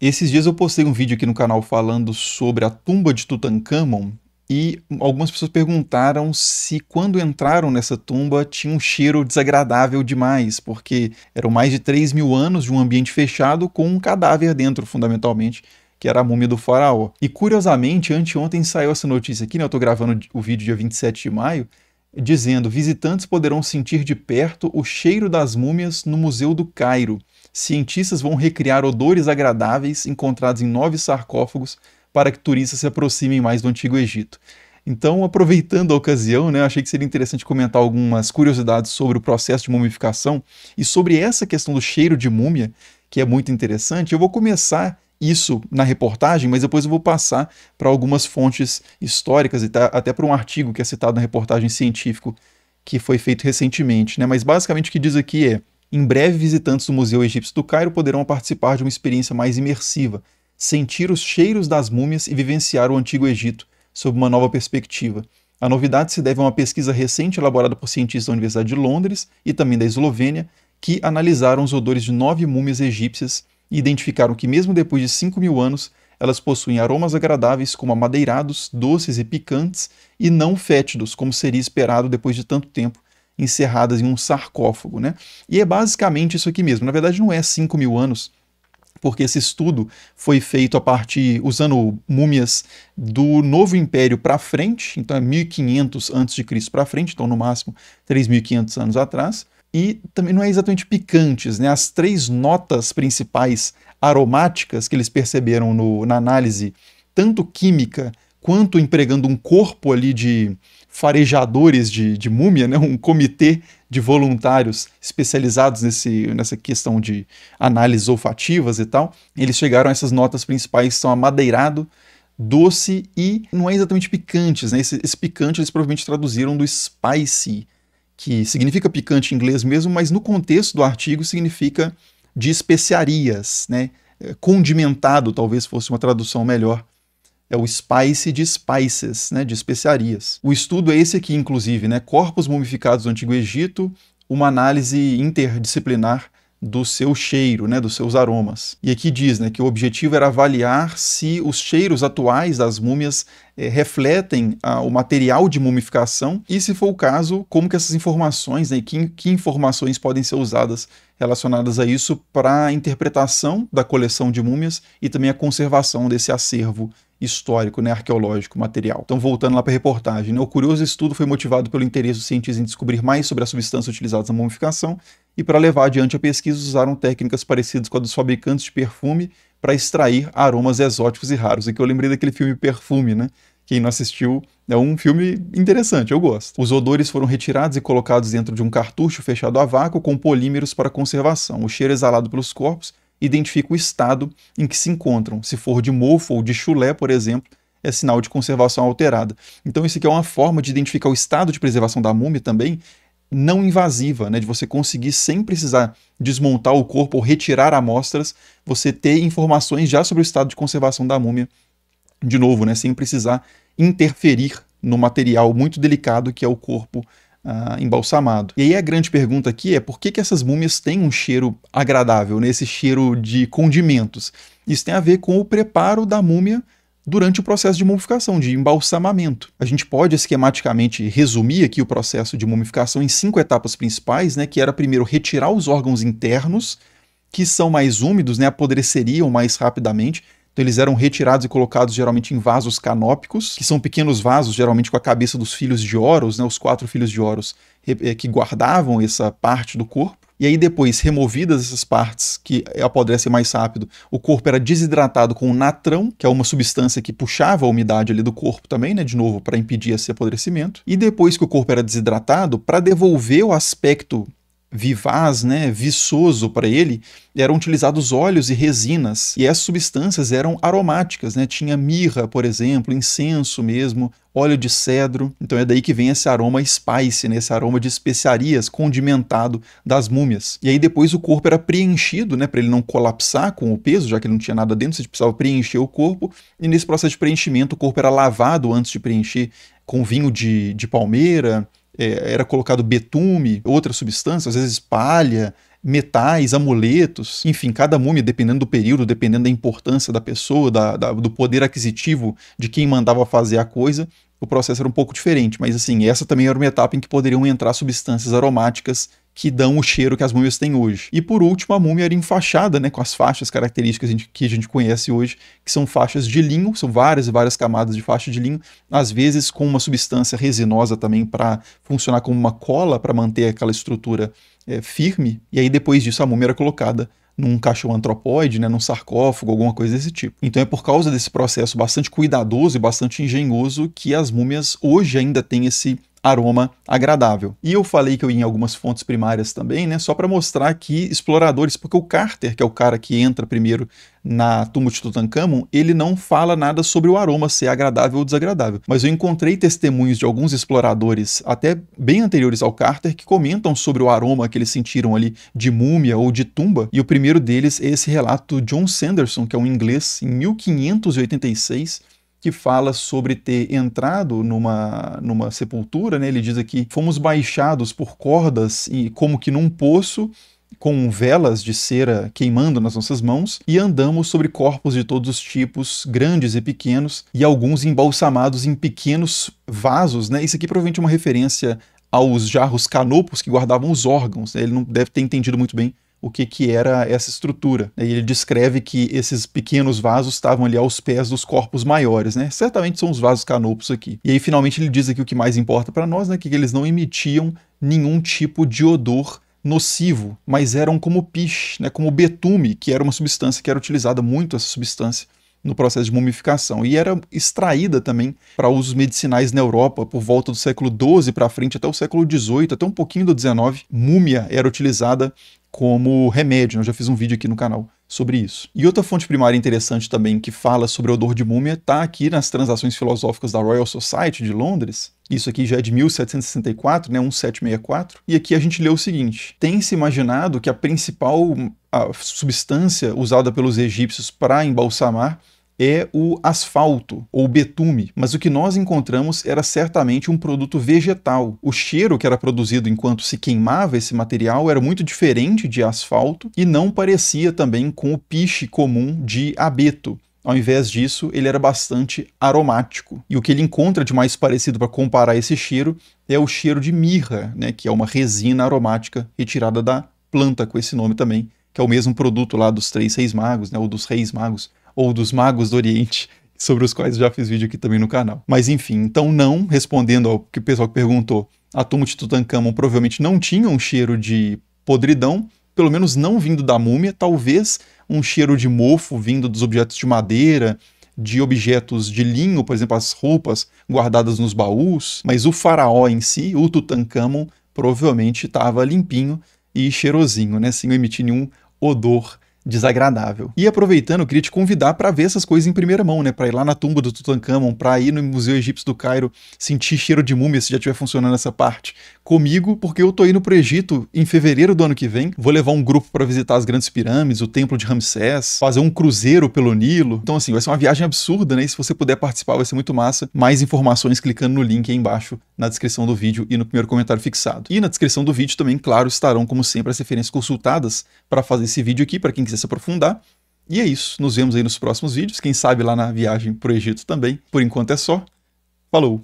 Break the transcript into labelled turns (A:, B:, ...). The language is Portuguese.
A: Esses dias eu postei um vídeo aqui no canal falando sobre a tumba de Tutancâmon e algumas pessoas perguntaram se quando entraram nessa tumba tinha um cheiro desagradável demais, porque eram mais de 3.000 anos de um ambiente fechado com um cadáver dentro, fundamentalmente, que era a múmia do faraó. E curiosamente, anteontem saiu essa notícia aqui, né? Eu tô gravando o vídeo dia 27 de maio, dizendo: visitantes poderão sentir de perto o cheiro das múmias no Museu do Cairo. Cientistas vão recriar odores agradáveis encontrados em 9 sarcófagos para que turistas se aproximem mais do Antigo Egito. Então, aproveitando a ocasião, né, achei que seria interessante comentar algumas curiosidades sobre o processo de mumificação e sobre essa questão do cheiro de múmia, que é muito interessante. Eu vou começar isso na reportagem, mas depois eu vou passar para algumas fontes históricas e até para um artigo que é citado na reportagem científica que foi feito recentemente, né? Mas basicamente o que diz aqui é: em breve, visitantes do Museu Egípcio do Cairo poderão participar de uma experiência mais imersiva, sentir os cheiros das múmias e vivenciar o Antigo Egito sob uma nova perspectiva. A novidade se deve a uma pesquisa recente elaborada por cientistas da Universidade de Londres e também da Eslovênia, que analisaram os odores de 9 múmias egípcias e identificaram que, mesmo depois de 5.000 anos, elas possuem aromas agradáveis como amadeirados, doces e picantes, e não fétidos, como seria esperado depois de tanto tempo encerradas em um sarcófago, né? E é basicamente isso aqui mesmo. Na verdade, não é 5.000 anos, porque esse estudo foi feito a partir, usando múmias do Novo Império para frente, então é 1500 a.C. para frente, então no máximo 3.500 anos atrás, e também não é exatamente picantes, né? As 3 notas principais aromáticas que eles perceberam na análise, tanto química quanto empregando um corpo ali de farejadores de múmia, né? Um comitê de voluntários especializados nessa questão de análises olfativas e tal, eles chegaram a essas notas principais que são amadeirado, doce e não é exatamente picantes, né? Esse picante eles provavelmente traduziram do spicy, que significa picante em inglês mesmo, mas no contexto do artigo significa de especiarias, né? Condimentado talvez fosse uma tradução melhor. É o spice de spices, né, de especiarias. O estudo é esse aqui, inclusive, né, corpos mumificados do Antigo Egito, uma análise interdisciplinar do seu cheiro, né, dos seus aromas. E aqui diz, né, que o objetivo era avaliar se os cheiros atuais das múmias refletem o material de mumificação e, se for o caso, como que essas informações, né, que informações podem ser usadas relacionadas a isso para a interpretação da coleção de múmias e também a conservação desse acervo histórico, né, arqueológico, material. Então, voltando lá para a reportagem, né, o curioso estudo foi motivado pelo interesse dos cientistas em descobrir mais sobre as substâncias utilizadas na mumificação e, para levar adiante a pesquisa, usaram técnicas parecidas com a dos fabricantes de perfume para extrair aromas exóticos e raros. Aqui eu lembrei daquele filme Perfume, né? Quem não assistiu, é um filme interessante, eu gosto. Os odores foram retirados e colocados dentro de um cartucho fechado a vácuo com polímeros para conservação. O cheiro exalado pelos corpos identifica o estado em que se encontram. Se for de mofo ou de chulé, por exemplo, é sinal de conservação alterada. Então isso aqui é uma forma de identificar o estado de preservação da múmia também, não invasiva, né, de você conseguir, sem precisar desmontar o corpo ou retirar amostras, você ter informações já sobre o estado de conservação da múmia, de novo, né, sem precisar interferir no material muito delicado que é o corpo embalsamado. E aí a grande pergunta aqui é: por que essas múmias têm um cheiro agradável, né? Esse cheiro de condimentos? Isso tem a ver com o preparo da múmia durante o processo de mumificação, de embalsamamento. A gente pode esquematicamente resumir aqui o processo de mumificação em 5 etapas principais, né? Que era primeiro retirar os órgãos internos, que são mais úmidos, né? Apodreceriam mais rapidamente. Então eles eram retirados e colocados geralmente em vasos canópicos, que são pequenos vasos, geralmente com a cabeça dos filhos de Horus, né, os 4 filhos de Horus, que guardavam essa parte do corpo. E aí depois, removidas essas partes que apodrecem mais rápido, o corpo era desidratado com natrão, que é uma substância que puxava a umidade ali do corpo também, né, de novo, para impedir esse apodrecimento. E depois que o corpo era desidratado, para devolver o aspecto vivaz, né, viçoso para ele, eram utilizados óleos e resinas, e essas substâncias eram aromáticas, né, tinha mirra, por exemplo, incenso mesmo, óleo de cedro, então é daí que vem esse aroma spice, né, esse aroma de especiarias condimentado das múmias. E aí depois o corpo era preenchido, né, para ele não colapsar com o peso, já que ele não tinha nada dentro, você precisava preencher o corpo, e nesse processo de preenchimento o corpo era lavado antes de preencher com vinho de palmeira, era colocado betume, outras substâncias, às vezes palha, metais, amuletos, enfim, cada múmia, dependendo do período, dependendo da importância da pessoa, do poder aquisitivo de quem mandava fazer a coisa, o processo era um pouco diferente, mas assim, essa também era uma etapa em que poderiam entrar substâncias aromáticas que dão o cheiro que as múmias têm hoje. E por último, a múmia era enfaixada, né, com as faixas características que a gente conhece hoje, que são faixas de linho, são várias e várias camadas de faixa de linho, às vezes com uma substância resinosa também para funcionar como uma cola, para manter aquela estrutura firme, e aí depois disso a múmia era colocada num caixão antropóide, né, num sarcófago, alguma coisa desse tipo. Então é por causa desse processo bastante cuidadoso e bastante engenhoso que as múmias hoje ainda têm esse aroma agradável. E eu falei que eu ia em algumas fontes primárias também, né, só para mostrar que exploradores, porque o Carter, que é o cara que entra primeiro na tumba de Tutankhamon, ele não fala nada sobre o aroma ser agradável ou desagradável. Mas eu encontrei testemunhos de alguns exploradores, até bem anteriores ao Carter, que comentam sobre o aroma que eles sentiram ali de múmia ou de tumba, e o primeiro deles é esse relato do John Sanderson, que é um inglês, em 1586, que fala sobre ter entrado numa sepultura, né? Ele diz aqui, fomos baixados por cordas e como que num poço, com velas de cera queimando nas nossas mãos, e andamos sobre corpos de todos os tipos, grandes e pequenos, e alguns embalsamados em pequenos vasos, né? Isso aqui provavelmente é uma referência aos jarros canopos que guardavam os órgãos, né? Ele não deve ter entendido muito bem o que era essa estrutura. E ele descreve que esses pequenos vasos estavam ali aos pés dos corpos maiores, né? Certamente são os vasos canopos aqui. E aí, finalmente, ele diz aqui o que mais importa para nós, né? Que eles não emitiam nenhum tipo de odor nocivo, mas eram como piche, né? Como betume, que era uma substância que era utilizada muito, essa substância, no processo de mumificação. E era extraída também para usos medicinais na Europa por volta do século XII para frente, até o século XVIII, até um pouquinho do XIX. Múmia era utilizada como remédio. Eu já fiz um vídeo aqui no canal sobre isso. E outra fonte primária interessante também que fala sobre o odor de múmia está aqui nas Transações Filosóficas da Royal Society de Londres. Isso aqui já é de 1764, né, 1764. E aqui a gente lê o seguinte: tem-se imaginado que a principal substância usada pelos egípcios para embalsamar é o asfalto, ou betume, mas o que nós encontramos era certamente um produto vegetal. O cheiro que era produzido enquanto se queimava esse material era muito diferente de asfalto e não parecia também com o piche comum de abeto. Ao invés disso, ele era bastante aromático. E o que ele encontra de mais parecido para comparar esse cheiro é o cheiro de mirra, né, que é uma resina aromática retirada da planta com esse nome também, que é o mesmo produto lá dos Três Reis Magos, né, ou dos Reis Magos, ou dos Magos do Oriente, sobre os quais eu já fiz vídeo aqui também no canal. Mas enfim, então não, respondendo ao que o pessoal que perguntou, a tumba de Tutankhamon provavelmente não tinha um cheiro de podridão, pelo menos não vindo da múmia, talvez um cheiro de mofo vindo dos objetos de madeira, de objetos de linho, por exemplo, as roupas guardadas nos baús, mas o faraó em si, o Tutankhamon, provavelmente estava limpinho e cheirosinho, né, sem emitir nenhum odor desagradável. E aproveitando, eu queria te convidar para ver essas coisas em primeira mão, né? Para ir lá na tumba do Tutankhamon, para ir no Museu Egípcio do Cairo, sentir cheiro de múmia se já estiver funcionando essa parte comigo, porque eu tô indo pro Egito em fevereiro do ano que vem. Vou levar um grupo para visitar as grandes pirâmides, o templo de Ramsés, fazer um cruzeiro pelo Nilo. Então assim, vai ser uma viagem absurda, né? E se você puder participar, vai ser muito massa. Mais informações clicando no link aí embaixo na descrição do vídeo e no primeiro comentário fixado. E na descrição do vídeo também, claro, estarão como sempre as referências consultadas para fazer esse vídeo aqui, para quem quiser se aprofundar. E é isso, nos vemos aí nos próximos vídeos, quem sabe lá na viagem pro Egito também. Por enquanto é só. Falou!